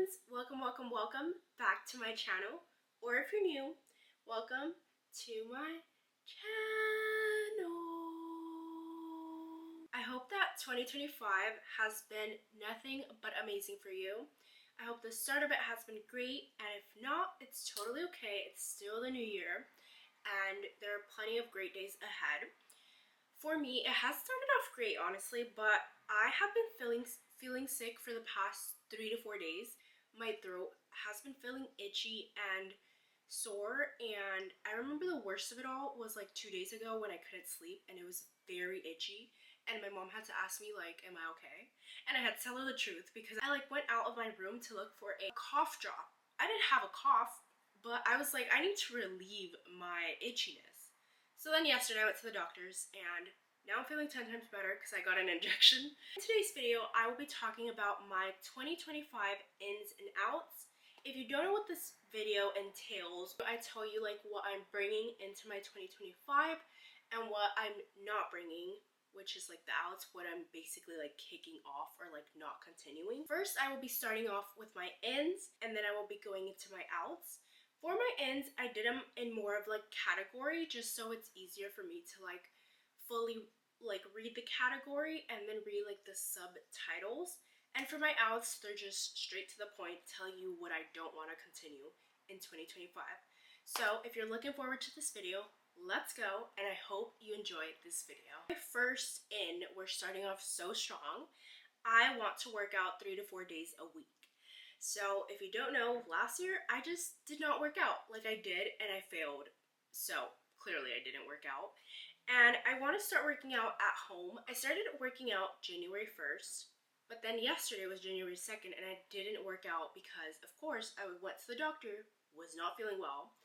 friends, welcome back to my channel, or if you're new, welcome to my channel. I hope that 2025 has been nothing but amazing for you. I hope the start of it has been great, and if not, it's totally okay. It's still the new year and there are plenty of great days ahead. For me, it has started off great, honestly, but I have been feeling sick for the past 3 to 4 days. My throat has been feeling itchy and sore, and I remember the worst of it all was like 2 days ago when I couldn't sleep and it was very itchy, and my mom had to ask me like, am I okay? And I had to tell her the truth because I like went out of my room to look for a cough drop. I didn't have a cough, but I was like, I need to relieve my itchiness. So then yesterday I went to the doctor's and now I'm feeling 10 times better because I got an injection. In today's video, I will be talking about my 2025 ins and outs. If you don't know what this video entails, I tell you like what I'm bringing into my 2025 and what I'm not bringing, which is like the outs, what I'm basically like kicking off or like not continuing. First, I will be starting off with my ins and then I will be going into my outs. For my ins, I did them in more of like category just so it's easier for me to like fully like read the category and then read like the subtitles. And for my outs, they're just straight to the point, tell you what I don't want to continue in 2025. So if you're looking forward to this video, let's go, and I hope you enjoyed this video. My first in, we're starting off so strong. I want to work out 3 to 4 days a week. So if you don't know, last year I just did not work out. Like I did and I failed. So clearly I didn't work out. And I want to start working out at home. I started working out January 1st, but then yesterday was January 2nd and I didn't work out because of course I went to the doctor, was not feeling well.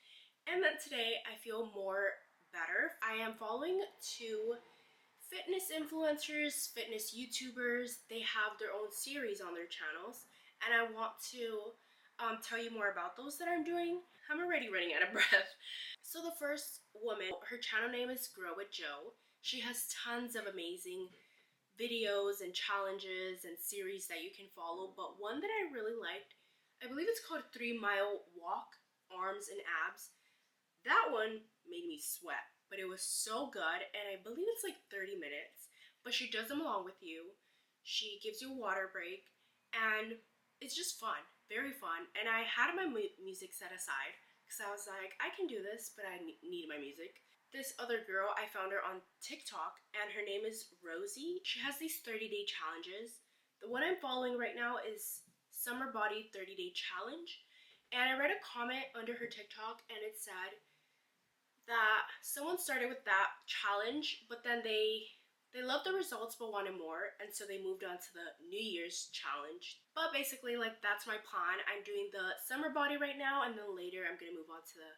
And then today I feel more better. I am following 2 fitness influencers, fitness YouTubers. They have their own series on their channels, and I want to tell you more about those that I'm doing. I'm already running out of breath. So the first woman, her channel name is Grow with Jo. She has tons of amazing videos and challenges and series that you can follow, but one that I really liked, I believe it's called 3 Mile Walk, Arms and Abs. That one made me sweat, but it was so good, and I believe it's like 30 minutes, but she does them along with you. She gives you a water break, and it's just fun, very fun. And I had my music set aside because I was like, I can do this, but I need my music. This other girl, I found her on TikTok, and her name is Rosie. She has these 30-day challenges. The one I'm following right now is Summer Body 30-Day Challenge, and I read a comment under her TikTok, and it said that someone started with that challenge, but then they loved the results but wanted more, and so they moved on to the New Year's challenge. But basically, like, that's my plan. I'm doing the summer body right now, and then later I'm gonna move on to the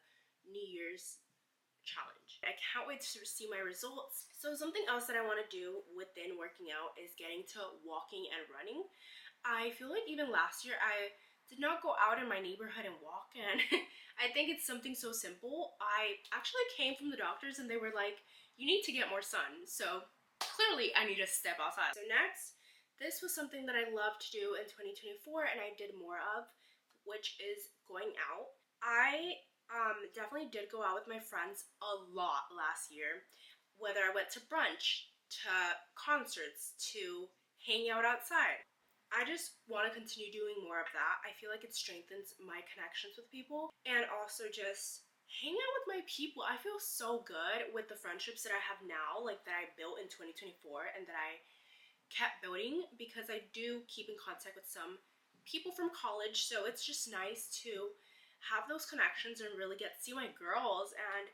New Year's challenge. I can't wait to see my results. So something else that I want to do within working out is getting to walking and running. I feel like even last year I did not go out in my neighborhood and walk, and I think it's something so simple. I actually came from the doctors and they were like, you need to get more sun. So clearly I need to step outside. So next, this was something that I love to do in 2024 and I did more of, which is going out. I definitely did go out with my friends a lot last year, whether I went to brunch, to concerts, to hang out outside. I just want to continue doing more of that. I feel like it strengthens my connections with people, and also just hang out with my people. I feel so good with the friendships that I have now, like that I built in 2024 and that I kept building, because I do keep in contact with some people from college, so it's just nice to have those connections and really get to see my girls and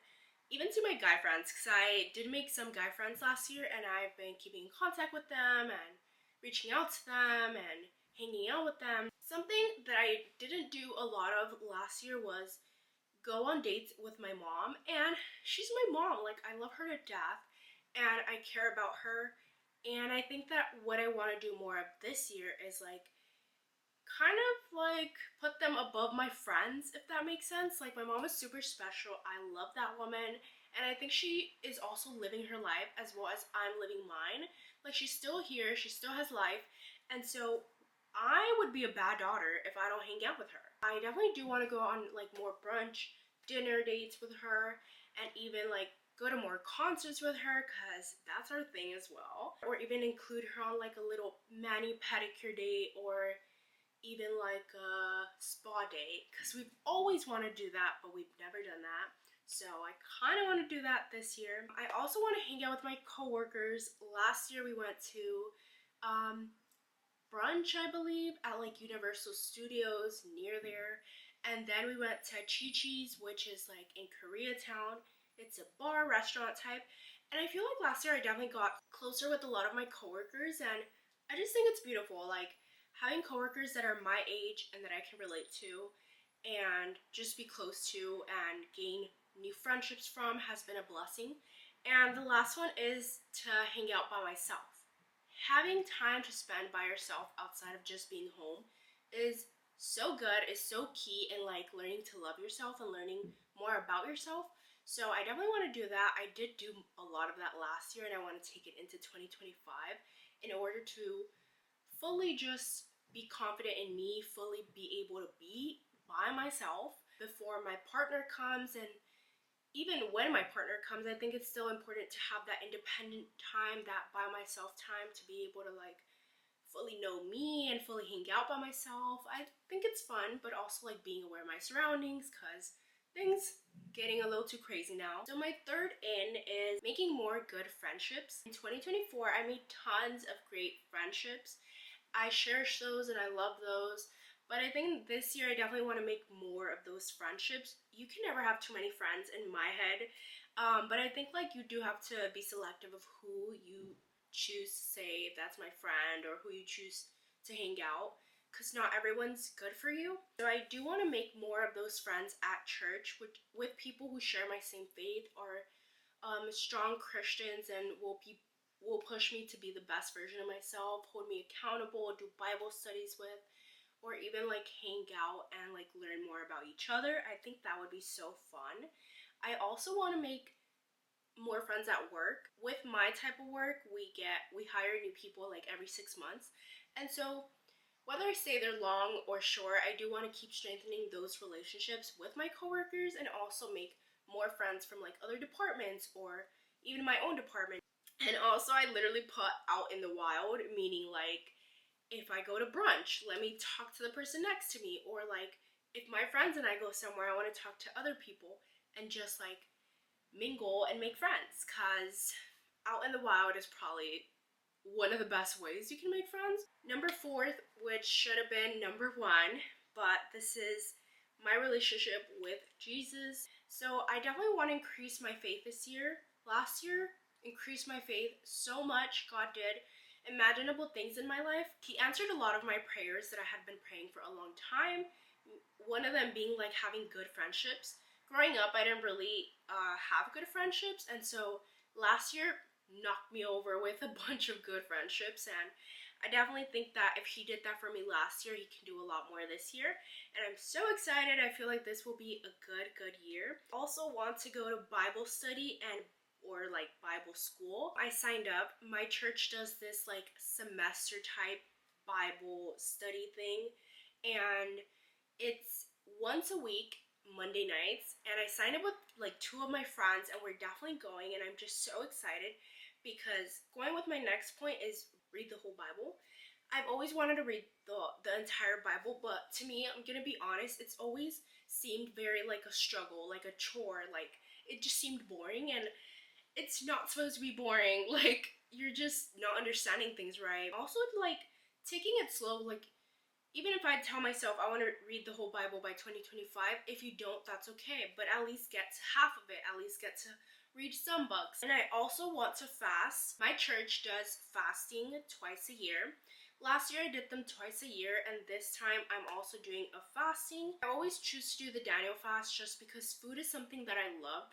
even see my guy friends, because I did make some guy friends last year and I've been keeping in contact with them and reaching out to them and hanging out with them. Something that I didn't do a lot of last year was go on dates with my mom, and she's my mom. Like, I love her to death and I care about her, and I think that what I want to do more of this year is like kind of like put them above my friends, if that makes sense. Like, my mom is super special. I love that woman, and I think she is also living her life as well as I'm living mine. Like, she's still here, she still has life, and so I would be a bad daughter if I don't hang out with her. I definitely do want to go on like more brunch, dinner dates with her, and even like go to more concerts with her because that's our thing as well. Or even include her on like a little mani pedicure date or even like a spa date because we've always wanted to do that, but we've never done that. So I kind of want to do that this year. I also want to hang out with my coworkers. Last year we went to brunch, I believe, at like Universal Studios near there. And then we went to Chi Chi's, which is like in Koreatown. It's a bar restaurant type. And I feel like last year I definitely got closer with a lot of my coworkers, and I just think it's beautiful. Like having coworkers that are my age and that I can relate to and just be close to and gain new friendships from has been a blessing. And the last one is to hang out by myself. Having time to spend by yourself outside of just being home is so good, is so key in like learning to love yourself and learning more about yourself. So I definitely want to do that. I did do a lot of that last year and I want to take it into 2025 in order to fully just be confident in me, fully be able to be by myself before my partner comes. And even when my partner comes, I think it's still important to have that independent time, that by myself time, to be able to like fully know me and fully hang out by myself. I think it's fun, but also like being aware of my surroundings because things getting a little too crazy now. So my third in is making more good friendships. In 2024, I made tons of great friendships. I cherish those and I love those. But I think this year I definitely want to make more of those friendships. You can never have too many friends in my head. But I think like you do have to be selective of who you choose to say if that's my friend or who you choose to hang out, because not everyone's good for you. So I do want to make more of those friends at church with people who share my same faith or strong Christians and will push me to be the best version of myself, hold me accountable, do Bible studies with, or even like hang out and like learn more about each other. I think that would be so fun. I also want to make more friends at work. With my type of work, we hire new people like every 6 months. And so whether I stay there long or short, I do want to keep strengthening those relationships with my coworkers and also make more friends from like other departments or even my own department. And also I literally put out in the wild, meaning like if I go to brunch, let me talk to the person next to me, or like if my friends and I go somewhere, I want to talk to other people and just like mingle and make friends, cuz out in the wild is probably one of the best ways you can make friends. Number fourth, which should have been number one, but this is my relationship with Jesus. So I definitely want to increase my faith this year. Last year, increased my faith so much. God did imaginable things in my life. He answered a lot of my prayers that I had been praying for a long time. One of them being like having good friendships. Growing up, I didn't really have good friendships, and so last year knocked me over with a bunch of good friendships, and I definitely think that if he did that for me last year, he can do a lot more this year, and I'm so excited. I feel like this will be a good year. Also want to go to Bible study and or like Bible school. I signed up. My church does this like semester type Bible study thing, and it's once a week, Monday nights, and I signed up with like 2 of my friends and we're definitely going, and I'm just so excited because going with my next point is read the whole Bible. I've always wanted to read the entire Bible, but to me, I'm gonna be honest, it's always seemed very like a struggle, like a chore, like it just seemed boring, and it's not supposed to be boring. Like you're just not understanding things right. Also like taking it slow, like even if I tell myself I want to read the whole Bible by 2025, if you don't, that's okay. But at least get to half of it. At least get to read some books. And I also want to fast. My church does fasting twice a year. Last year I did them twice a year, and this time I'm also doing a fasting. I always choose to do the Daniel fast just because food is something that I love.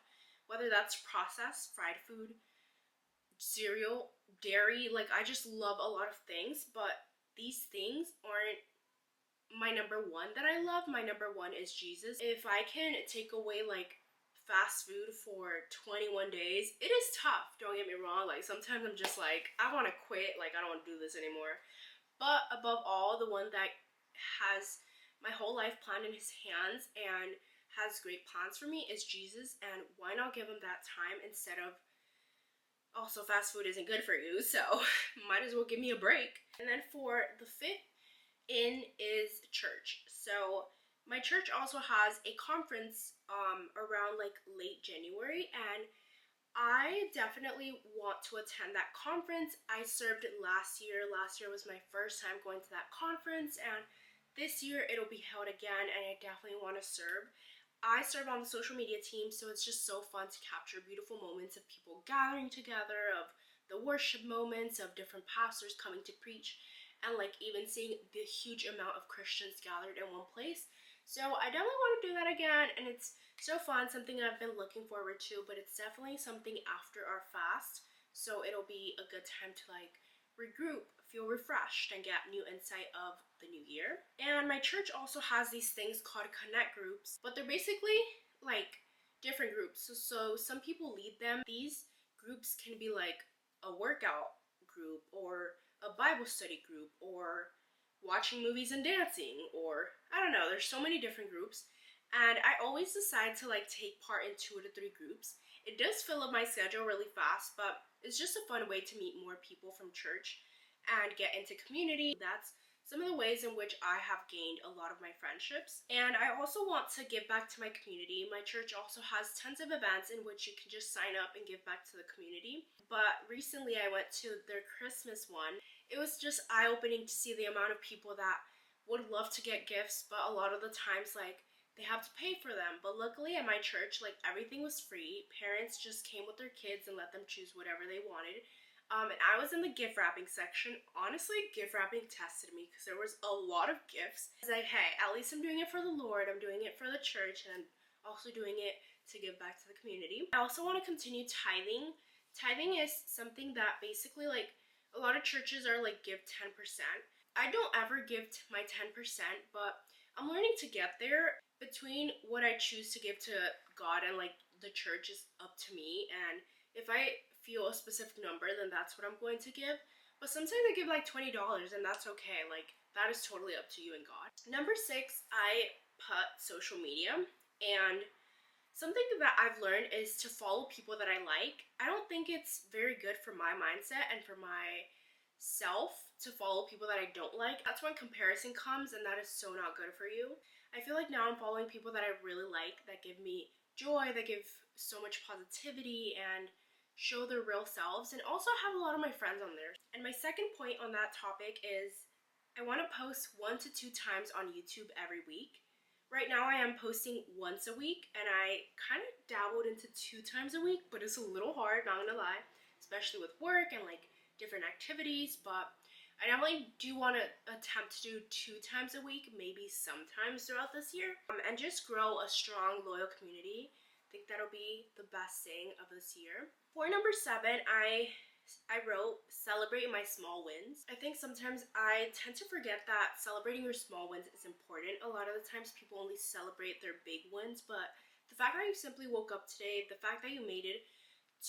Whether that's processed, fried food, cereal, dairy, like I just love a lot of things, but these things aren't my number one that I love. My number one is Jesus. If I can take away like fast food for 21 days, it is tough, don't get me wrong. Like sometimes I'm just like, I want to quit, like I don't want to do this anymore. But above all, the one that has my whole life planned in his hands and has great plans for me is Jesus, and why not give him that time instead of, also fast food isn't good for you, so might as well give me a break. And then for the fifth in is church. So my church also has a conference around like late January, and I definitely want to attend that conference. I served last year. Last year was my first time going to that conference, and this year it'll be held again, and I definitely want to serve. I serve on the social media team, so it's just so fun to capture beautiful moments of people gathering together, of the worship moments, of different pastors coming to preach, and like even seeing the huge amount of Christians gathered in one place. So I definitely want to do that again, and it's so fun, something I've been looking forward to, but it's definitely something after our fast, so it'll be a good time to like regroup, feel refreshed, and get new insight of the new year. And my church also has these things called connect groups, but they're basically like different groups. So some people lead them. These groups can be like a workout group, or a Bible study group, or watching movies and dancing, or I don't know, there's so many different groups. And I always decide to like take part in 2 to 3 groups. It does fill up my schedule really fast, but it's just a fun way to meet more people from church and get into community. That's some of the ways in which I have gained a lot of my friendships. And I also want to give back to my community. My church also has tons of events in which you can just sign up and give back to the community. But recently I went to their Christmas one. It was just eye-opening to see the amount of people that would love to get gifts, but a lot of the times like they have to pay for them. But luckily at my church, like everything was free. Parents just came with their kids and let them choose whatever they wanted. And I was in the gift wrapping section. Honestly, gift wrapping tested me because there was a lot of gifts. I was like, hey, at least I'm doing it for the Lord. I'm doing it for the church, and I'm also doing it to give back to the community. I also want to continue tithing. Tithing is something that basically like a lot of churches are like give 10%. I don't ever give my 10%, but I'm learning to get there. Between what I choose to give to God and like the church is up to me, and if I feel a specific number, then that's what I'm going to give. But sometimes I give like $20, and that's okay. Like that is totally up to you and God. Number 6, I put social media, and something that I've learned is to follow people that I like. I don't think it's very good for my mindset and for myself to follow people that I don't like. That's when comparison comes, and that is so not good for you. I feel like now I'm following people that I really like, that give me joy, that give so much positivity and show their real selves, and also have a lot of my friends on there. And my second point on that topic is I want to post 1 to 2 times on YouTube every week. Right now I am posting once a week, and I kind of dabbled into 2 times a week, but it's a little hard, not gonna lie, especially with work and like different activities. But I definitely do want to attempt to do 2 times a week, maybe sometimes throughout this year, and just grow a strong, loyal community. I think that'll be the best thing of this year. For number 7, I wrote celebrate my small wins. I think sometimes I tend to forget that celebrating your small wins is important. A lot of the times people only celebrate their big wins, but the fact that you simply woke up today, the fact that you made it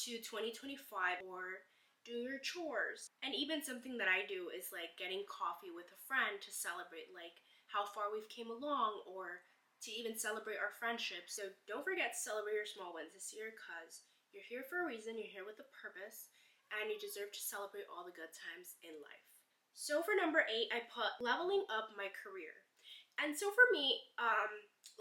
to 2025, or doing your chores. And even something that I do is like getting coffee with a friend to celebrate like how far we've came along, or to even celebrate our friendship. So don't forget to celebrate your small wins this year, because you're here for a reason, you're here with a purpose, and you deserve to celebrate all the good times in life. So for number 8, I put leveling up my career. And so for me,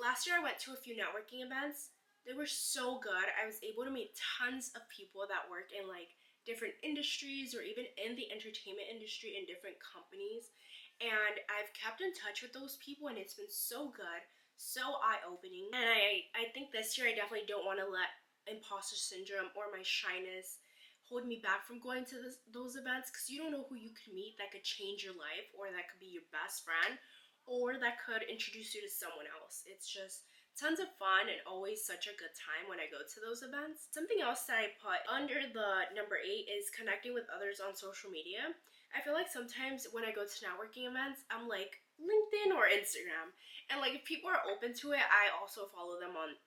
last year I went to a few networking events. They were so good. I was able to meet tons of people that work in like different industries, or even in the entertainment industry in different companies, and I've kept in touch with those people, and it's been so good, so eye-opening. And I think this year I definitely don't want to let imposter syndrome or my shyness hold me back from going to those events, because you don't know who you could meet that could change your life, or that could be your best friend, or that could introduce you to someone else. It's just tons of fun and always such a good time when I go to those events. Something else that I put under the number 8 is connecting with others on social media. I feel like sometimes when I go to networking events, I'm like LinkedIn or Instagram. And like if people are open to it, I also follow them on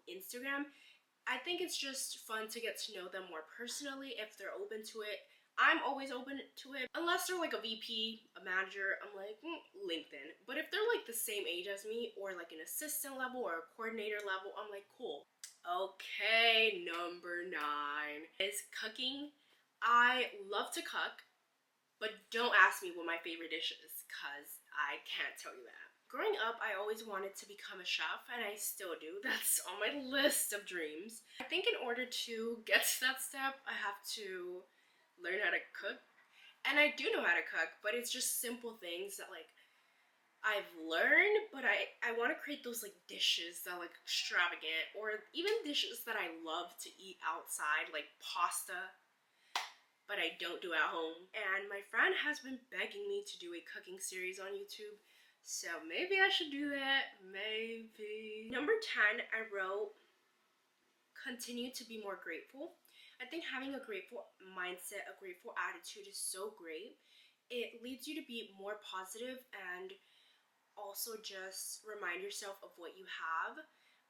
Instagram. I think it's just fun to get to know them more personally. If they're open to it, I'm always open to it. Unless they're like a VP, a manager, I'm like, LinkedIn. But if they're like the same age as me, or like an assistant level or a coordinator level, I'm like, cool. Okay, number 9 is cooking. I love to cook, but don't ask me what my favorite dish is, because I can't tell you that. Growing up, I always wanted to become a chef, and I still do. That's on my list of dreams. I think in order to get to that step, I have to learn how to cook. And I do know how to cook, but it's just simple things that like I've learned, but I want to create those like dishes that are like extravagant, or even dishes that I love to eat outside, like pasta, but I don't do at home. And my friend has been begging me to do a cooking series on YouTube, so maybe I should do that, maybe. Number 10, I wrote, continue to be more grateful. I think having a grateful mindset, a grateful attitude is so great. It leads you to be more positive and also just remind yourself of what you have.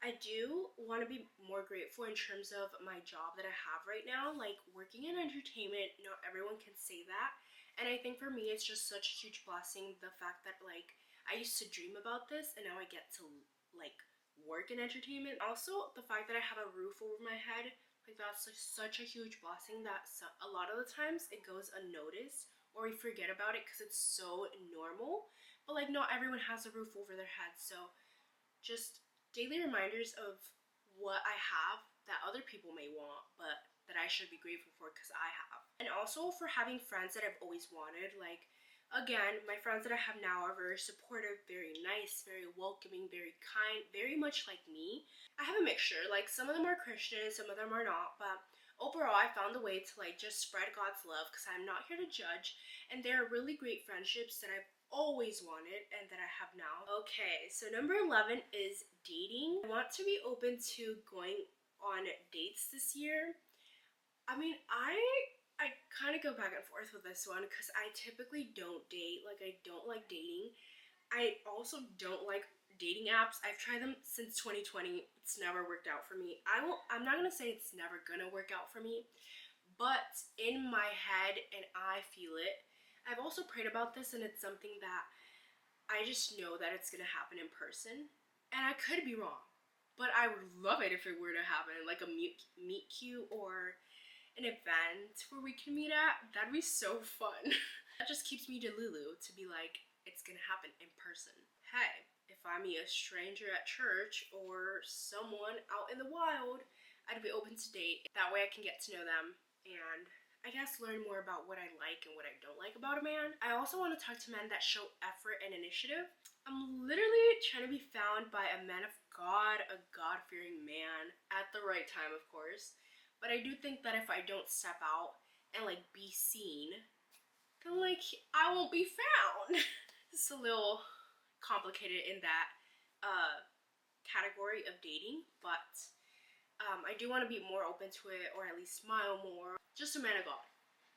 I do want to be more grateful in terms of my job that I have right now. Like, working in entertainment, not everyone can say that. And I think for me, it's just such a huge blessing, the fact that like I used to dream about this and now I get to like work in entertainment. Also, the fact that I have a roof over my head, like that's such a huge blessing that a lot of the times it goes unnoticed, or we forget about it because it's so normal. But like not everyone has a roof over their head, so just daily reminders of what I have that other people may want, but that I should be grateful for because I have. And also for having friends that I've always wanted. Like, again, my friends that I have now are very supportive, very nice, very welcoming, very kind, very much like me. I have a mixture. Like, some of them are Christian, some of them are not, but overall I found a way to like just spread God's love because I'm not here to judge, and they're really great friendships that I've always wanted and that I have now. Okay, so number 11 is dating. I want to be open to going on dates this year. I mean, I kind of go back and forth with this one because I typically don't date. Like, I don't like dating. I also don't like dating apps. I've tried them since 2020. It's never worked out for me. I'm not gonna say it's never gonna work out for me, but in my head, and I feel it. I've also prayed about this, and it's something that I just know that it's gonna happen in person. And I could be wrong, but I would love it if it were to happen, like a meet cute or an event where we can meet at. That'd be so fun. That just keeps me delulu to be like, it's gonna happen in person. Hey, if I meet a stranger at church or someone out in the wild, I'd be open to date. That way I can get to know them and I guess learn more about what I like and what I don't like about a man. I also want to talk to men that show effort and initiative. I'm literally trying to be found by a man of God, a God-fearing man, at the right time, of course. But I do think that if I don't step out and like be seen, then like I won't be found. It's a little complicated in that category of dating, but I do want to be more open to it, or at least smile more. Just a man of God,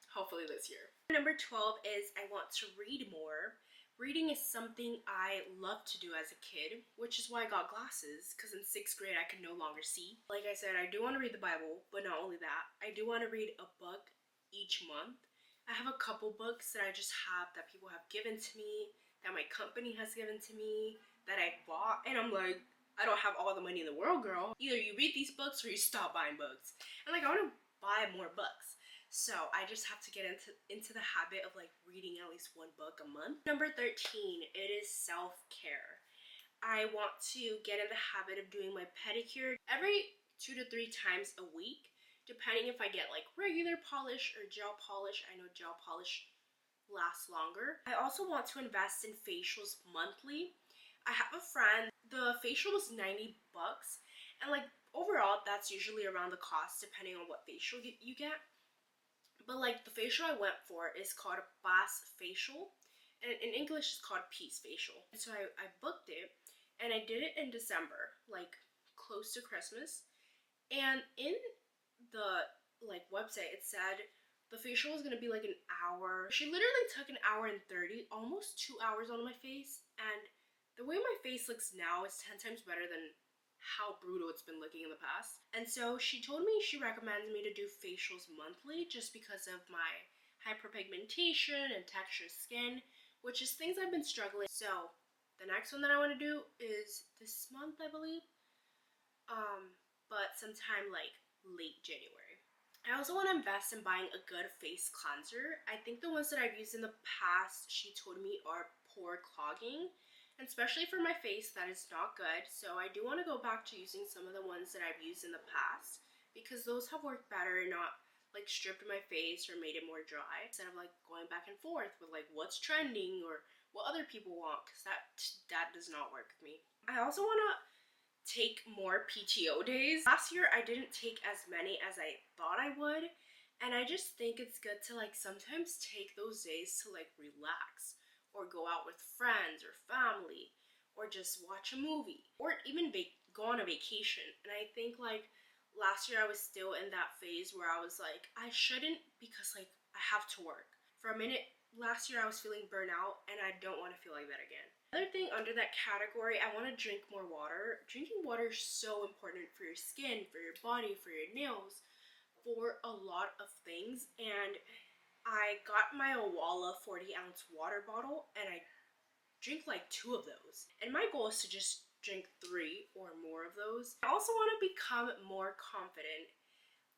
hopefully this year. Number 12 is I want to read more. Reading is something I loved to do as a kid, which is why I got glasses, because in 6th grade I could no longer see. Like I said, I do want to read the Bible, but not only that, I do want to read a book each month. I have a couple books that I just have that people have given to me, that my company has given to me, that I bought, and I'm like, I don't have all the money in the world, girl. Either you read these books or you stop buying books. And like, I want to buy more books. So I just have to get into the habit of like reading at least one book a month. Number 13, it is self-care. I want to get in the habit of doing my pedicure every 2 to 3 times a week, depending if I get like regular polish or gel polish. I know gel polish lasts longer. I also want to invest in facials monthly. I have a friend, the facial was 90 bucks, and like overall that's usually around the cost depending on what facial you get. But like the facial I went for is called a Bass facial, and in English it's called Peace facial. And so I booked it, and I did it in December, like close to Christmas. And in the like website it said the facial was gonna be like an hour. She literally took an hour and 30, almost 2 hours on my face, and the way my face looks now is 10 times better than how brutal it's been looking in the past. And so she told me she recommends me to do facials monthly just because of my hyperpigmentation and texture skin, which is things I've been struggling. So the next one that I want to do is this month, I believe, but sometime like late January. I also want to invest in buying a good face cleanser. I think the ones that I've used in the past, she told me, are pore clogging, and especially for my face, that is not good. So I do want to go back to using some of the ones that I've used in the past, because those have worked better and not like stripped my face or made it more dry, instead of like going back and forth with like what's trending or what other people want, because that does not work with me. I also want to take more PTO days. Last year I didn't take as many as I thought I would, and I just think it's good to like sometimes take those days to like relax or go out with friends or family or just watch a movie or even go on a vacation. And I think like last year I was still in that phase where I was like, I shouldn't, because like I have to work. For a minute last year I was feeling burnout, and I don't want to feel like that again. Another thing under that category, I want to drink more water. Drinking water is so important for your skin, for your body, for your nails, for a lot of things. And I got my Owala 40-ounce water bottle, and I drink like 2 of those. And my goal is to just drink 3 or more of those. I also want to become more confident.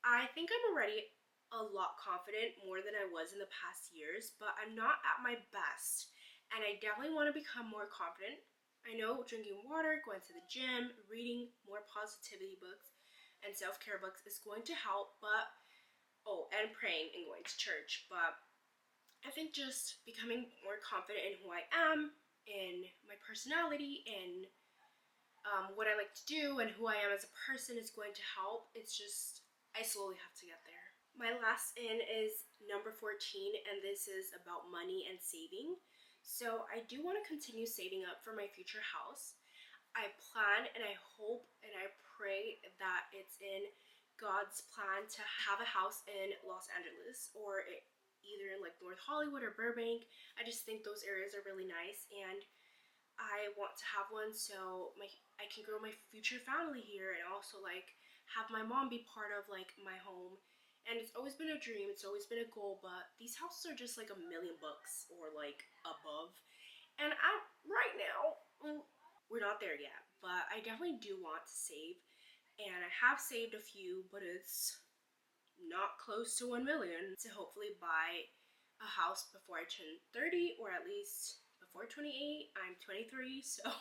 I think I'm already a lot confident, more than I was in the past years, but I'm not at my best. And I definitely want to become more confident. I know drinking water, going to the gym, reading more positivity books and self-care books is going to help, but and praying and going to church. But I think just becoming more confident in who I am, in my personality, in what I like to do, and who I am as a person is going to help. It's just, I slowly have to get there. My last in is number 14, and this is about money and saving. So I do want to continue saving up for my future house. I plan and I hope and I pray that it's in God's plan to have a house in Los Angeles, or either in like North Hollywood or Burbank. I just think those areas are really nice, and I want to have one so I can grow my future family here, and also like have my mom be part of like my home. And it's always been a dream, it's always been a goal, but these houses are just like $1 million or like above. And right now, we're not there yet, but I definitely do want to save. And I have saved a few, but it's not close to 1 million to hopefully buy a house before I turn 30, or at least before 28. I'm 23, so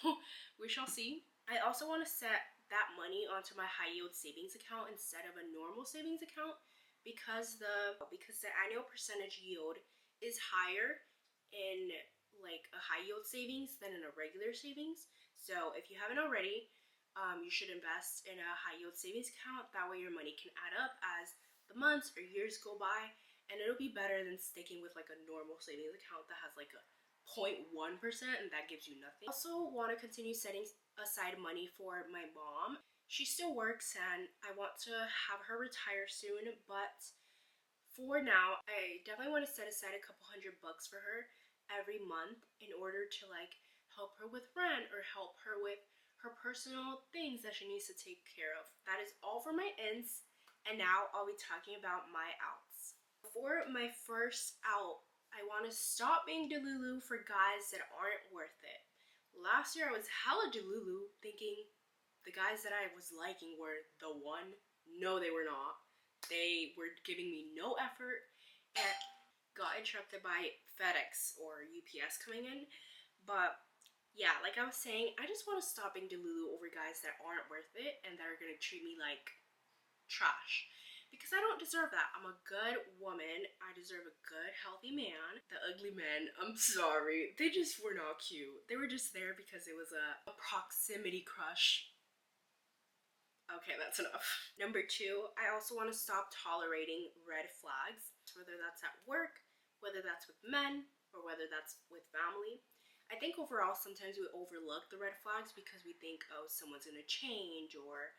we shall see. I also want to set that money onto my high yield savings account instead of a normal savings account, because the annual percentage yield is higher in like a high yield savings than in a regular savings. So if you haven't already, you should invest in a high yield savings account. That way your money can add up as the months or years go by, and it'll be better than sticking with like a normal savings account that has like a 0.1% and that gives you nothing. I also want to continue setting aside money for my mom. She still works and I want to have her retire soon, but for now, I definitely want to set aside a couple $100 for her every month in order to like help her with rent or help her with her personal things that she needs to take care of. That is all for my ins, and now I'll be talking about my outs. For my first out, I want to stop being delulu for guys that aren't worth it. Last year I was hella delulu thinking the guys that I was liking were the one. No, they were not. They were giving me no effort, and got interrupted by FedEx or UPS coming in. But yeah, like I was saying, I just want to stop being delulu over guys that aren't worth it and that are gonna treat me like trash, because I don't deserve that. I'm a good woman. I deserve a good, healthy man. The ugly men, I'm sorry, they just were not cute. They were just there because it was a proximity crush. Okay, that's enough. Number 2, I also want to stop tolerating red flags, whether that's at work, whether that's with men, or whether that's with family. I think overall sometimes we overlook the red flags because we think, oh, someone's gonna change, or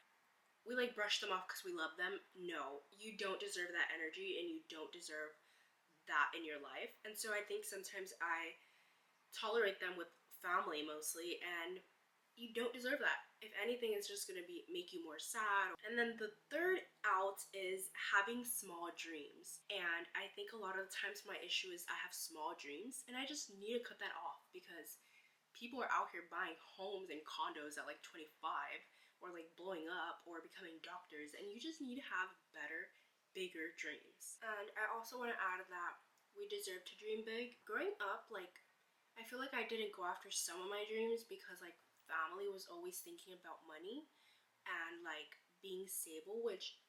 we like brush them off because we love them. No, you don't deserve that energy, and you don't deserve that in your life. And so I think sometimes I tolerate them with family mostly, and you don't deserve that. If anything, it's just gonna make you more sad. And then the third out is having small dreams. And I think a lot of the times my issue is I have small dreams and I just need to cut that off, because people are out here buying homes and condos at like 25, or like blowing up or becoming doctors, and you just need to have better, bigger dreams. And I also want to add that we deserve to dream big. Growing up, like, I feel like I didn't go after some of my dreams because like family was always thinking about money and like being stable, which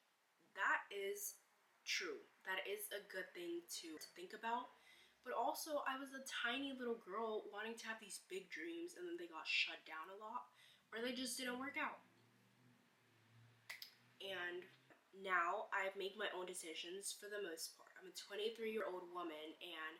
that is true. That is a good thing to think about. But also, I was a tiny little girl wanting to have these big dreams, and then they got shut down a lot, or they just didn't work out. And now I've made my own decisions for the most part. I'm a 23-year-old woman, and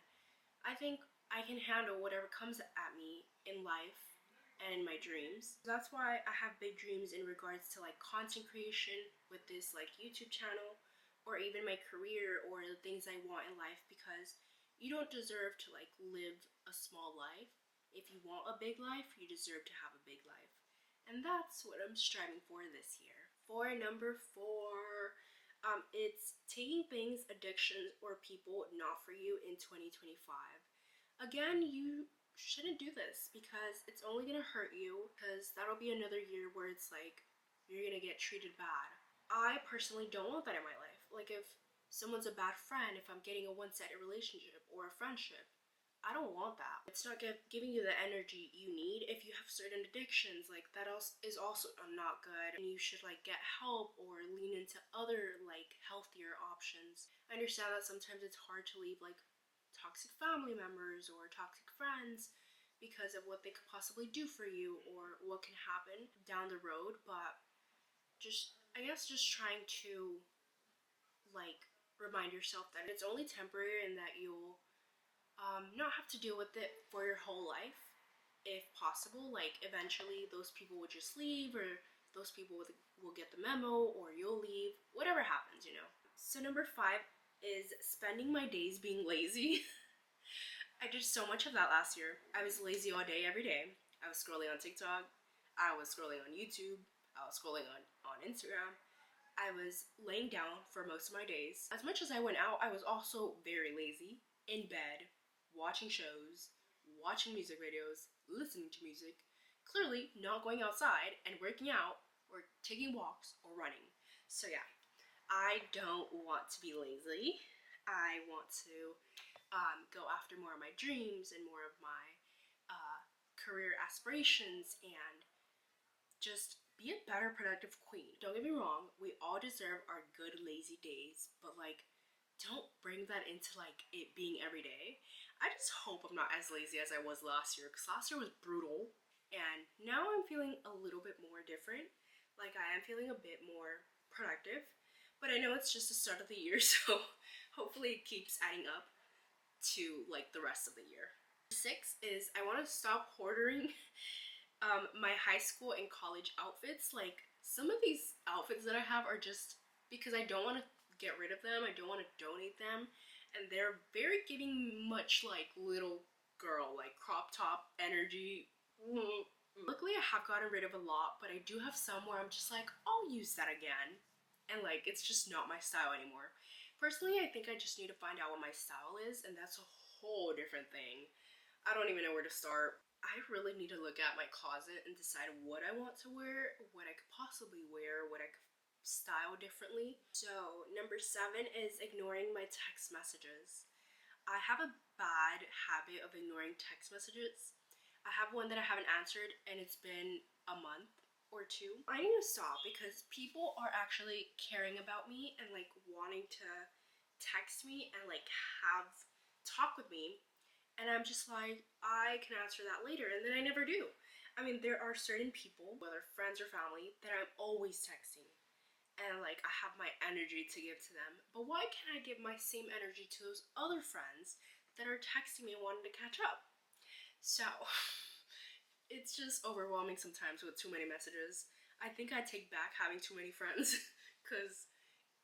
I think I can handle whatever comes at me in life and in my dreams. That's why I have big dreams in regards to like content creation with this like YouTube channel, or even my career or the things I want in life, because you don't deserve to like live a small life. If you want a big life, you deserve to have a big life. And that's what I'm striving for this year. For number 4, it's taking things, addictions, or people not for you in 2025. Again, you shouldn't do this because it's only gonna hurt you, because that'll be another year where it's like you're gonna get treated bad. I personally don't want that in my life. Like, if someone's a bad friend, if I'm getting a one-sided relationship or a friendship, I don't want that. It's not giving you the energy you need. If you have certain addictions, like that is also not good, and you should like get help or lean into other like healthier options. I understand that sometimes it's hard to leave like toxic family members or toxic friends because of what they could possibly do for you or what can happen down the road, but I guess just trying to like remind yourself that it's only temporary and that you'll not have to deal with it for your whole life if possible. Like, eventually those people will just leave, or those people will get the memo, or you'll leave, whatever happens, you know. So number 5 is spending my days being lazy. I did so much of that last year. I was lazy all day, every day. I was scrolling on TikTok, I was scrolling on YouTube, I was scrolling on Instagram. I was laying down for most of my days. As much as I went out, I was also very lazy, in bed, watching shows, watching music videos, listening to music, clearly not going outside and working out or taking walks or running. So yeah, I don't want to be lazy. I want to go after more of my dreams and more of my career aspirations, and just be a better productive queen. Don't get me wrong, we all deserve our good lazy days, but like, don't bring that into like it being every day. I just hope I'm not as lazy as I was last year, because last year was brutal, and now I'm feeling a little bit more different. Like, I am feeling a bit more productive, but I know it's just the start of the year, so hopefully it keeps adding up to like the rest of the year. 6 is I want to stop hoarding my high school and college outfits. Like, some of these outfits that I have are just because I don't want to get rid of them, I don't want to donate them, and they're very giving much like little girl, like crop top energy. Luckily I have gotten rid of a lot, but I do have some where I'm just like, I'll use that again, and like it's just not my style anymore. Personally, I think I just need to find out what my style is, and that's a whole different thing. I don't even know where to start. I really need to look at my closet and decide what I want to wear, what I could possibly wear, what I could style differently. So number 7 is ignoring my text messages. I have a bad habit of ignoring text messages. I have one that I haven't answered and it's been a month or 2. I need to stop, because people are actually caring about me and like wanting to text me and like talk with me, and I'm just like, I can answer that later, and then I never do. I mean, there are certain people, whether friends or family, that I'm always texting, and like I have my energy to give to them, but why can't I give my same energy to those other friends that are texting me and wanting to catch up? So it's just overwhelming sometimes with too many messages. I think I take back having too many friends because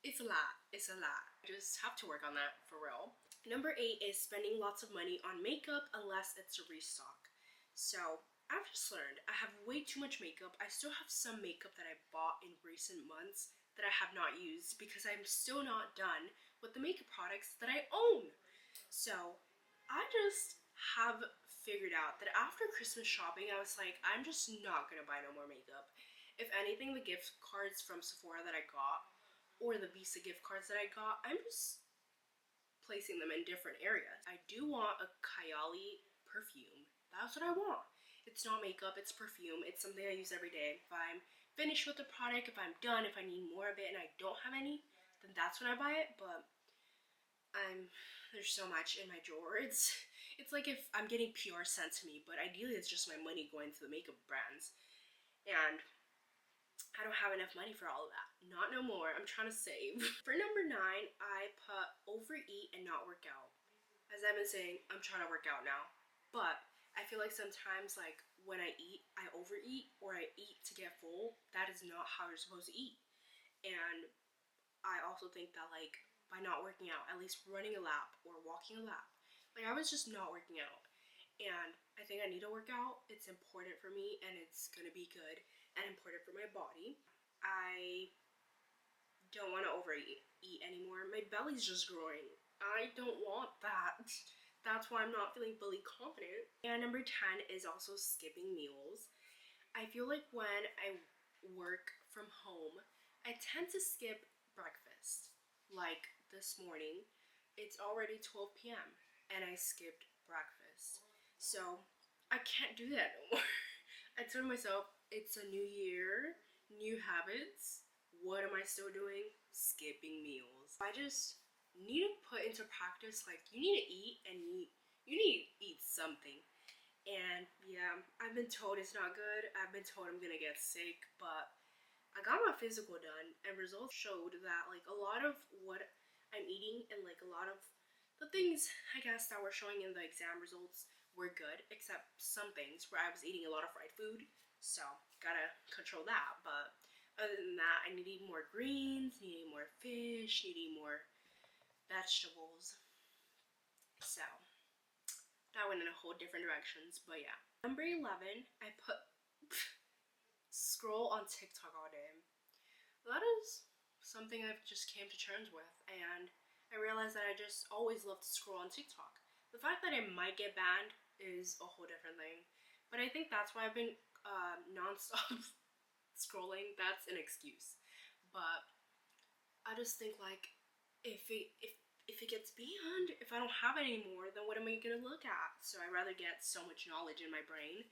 it's a lot. It's a lot. I just have to work on that for real. Number 8 is spending lots of money on makeup unless it's a restock. So I've just learned I have way too much makeup. I still have some makeup that I bought in recent months that I have not used because I'm still not done with the makeup products that I own. So I just have figured out that after Christmas shopping, I was like, I'm just not gonna buy no more makeup. If anything, the gift cards from Sephora that I got or the Visa gift cards that I got, I'm just placing them in different areas. I do want a Kylie perfume. That's what I want. It's not makeup, it's perfume. It's something I use every day. If I'm finished with the product, if I'm done, if I need more of it and I don't have any, then that's when I buy it. But there's so much in my drawer. It's like if I'm getting PR sent to me, but ideally it's just my money going to the makeup brands. And I don't have enough money for all of that. Not no more. I'm trying to save. For number 9, I put overeat and not work out. As I've been saying, I'm trying to work out now. But I feel like sometimes, like, when I eat, I overeat or I eat to get full. That is not how you're supposed to eat. And I also think that, like, by not working out, at least running a lap or walking a lap, like, I was just not working out. And I think I need to work out. It's important for me and it's gonna be good and important for my body. I don't want to overeat anymore. My belly's just growing. I don't want that. That's why I'm not feeling fully confident. And number 10 is also skipping meals. I feel like when I work from home, I tend to skip breakfast. Like this morning, it's already 12 p.m. and I skipped breakfast. So I can't do that no more. I told myself it's a new year, new habits. What am I still doing? Skipping meals. I just need to put into practice, like, you need to eat and you need to eat something. And yeah, I've been told it's not good. I've been told I'm gonna get sick, but I got my physical done and results showed that, like, a lot of what I'm eating and, like, a lot of the things I guess that were showing in the exam results were good, except some things where I was eating a lot of fried food, so gotta control that. But other than that, I need to eat more greens, need to eat more fish, need to eat more vegetables. So that went in a whole different directions, but yeah. Number 11, I put scroll on TikTok all day. That is something I've just came to terms with, and I realized that I just always love to scroll on TikTok. The fact that it might get banned is a whole different thing, but I think that's why I've been non-stop scrolling. That's an excuse, but I just think, like, if it gets banned, if I don't have it anymore, then what am I gonna look at? So I rather get so much knowledge in my brain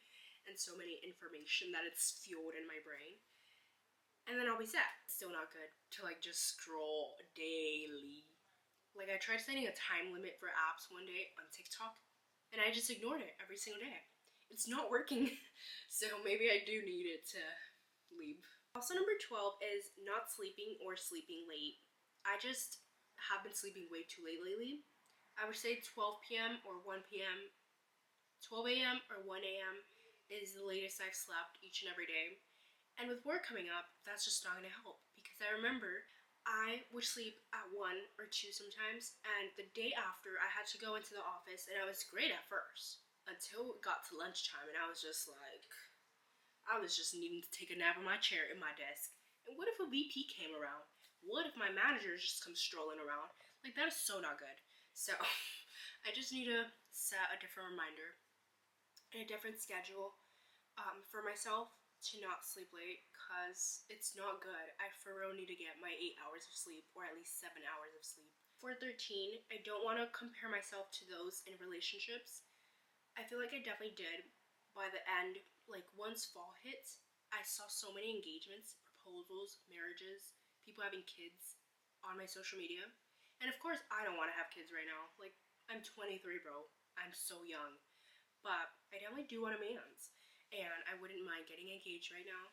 and so many information that it's fueled in my brain, and then I'll be set. It's still not good to, like, just scroll daily. Like, I tried setting a time limit for apps one day on TikTok, and I just ignored it every single day. It's not working, so maybe I do need it to leave. Also, number 12 is not sleeping or sleeping late. I just have been sleeping way too late lately. I would say 12 p.m. or 1 p.m. 12 a.m. or 1 a.m. is the latest I've slept each and every day. And with work coming up, that's just not gonna help, because I remember I would sleep at 1 or 2 sometimes, and the day after I had to go into the office, and I was great at first until it got to lunchtime, and I was just needing to take a nap on my chair in my desk. And what if a VP came around? What if my manager just comes strolling around? Like, that is so not good. So I just need to set a different reminder and a different schedule for myself to not sleep late, because it's not good. I for real need to get my 8 hours of sleep, or at least 7 hours of sleep. For 13, I don't want to compare myself to those in relationships. I feel like I definitely did. By the end, like, once fall hit, I saw so many engagements, proposals, marriages, people having kids on my social media. And of course, I don't want to have kids right now. Like, I'm 23, bro. I'm so young. But I definitely do want a man's. And I wouldn't mind getting engaged right now.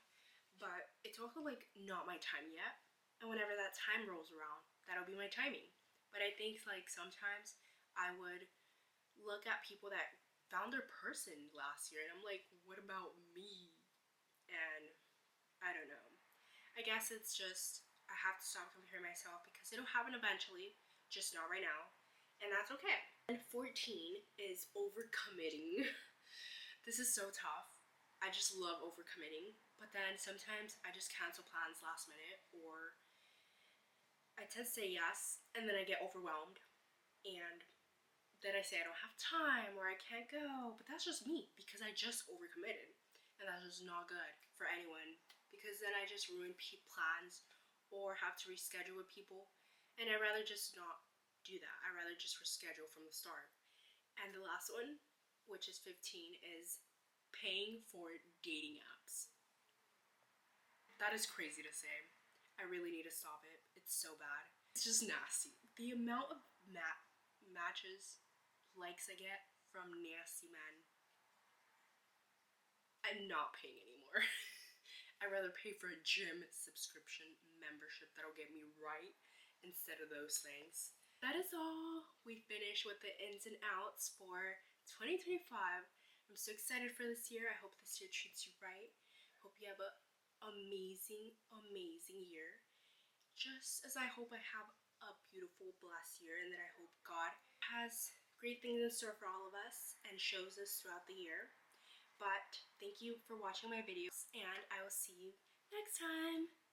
But it's also, like, not my time yet. And whenever that time rolls around, that'll be my timing. But I think, like, sometimes I would look at people that found their person last year, and I'm like, what about me? And I don't know. I guess it's just, I have to stop comparing myself, because it'll happen eventually, just not right now. And that's okay. And 14 is overcommitting. This is so tough. I just love overcommitting, but then sometimes I just cancel plans last minute, or I tend to say yes and then I get overwhelmed, and then I say I don't have time or I can't go. But that's just me because I just overcommitted, and that's just not good for anyone, because then I just ruin plans or have to reschedule with people, and I'd rather just not do that. I'd rather just reschedule from the start. And the last one, which is 15, is paying for dating apps. That is crazy to say. I really need to stop it. It's so bad. It's just nasty. The amount of matches, likes I get from nasty men. I'm not paying anymore. I'd rather pay for a gym subscription membership that'll get me right instead of those things. That is all. We finished with the ins and outs for 2025. I'm so excited for this year. I hope this year treats you right. Hope you have an amazing, amazing year. Just as I hope I have a beautiful, blessed year, and that I hope God has great things in store for all of us and shows us throughout the year. But thank you for watching my videos, and I will see you next time.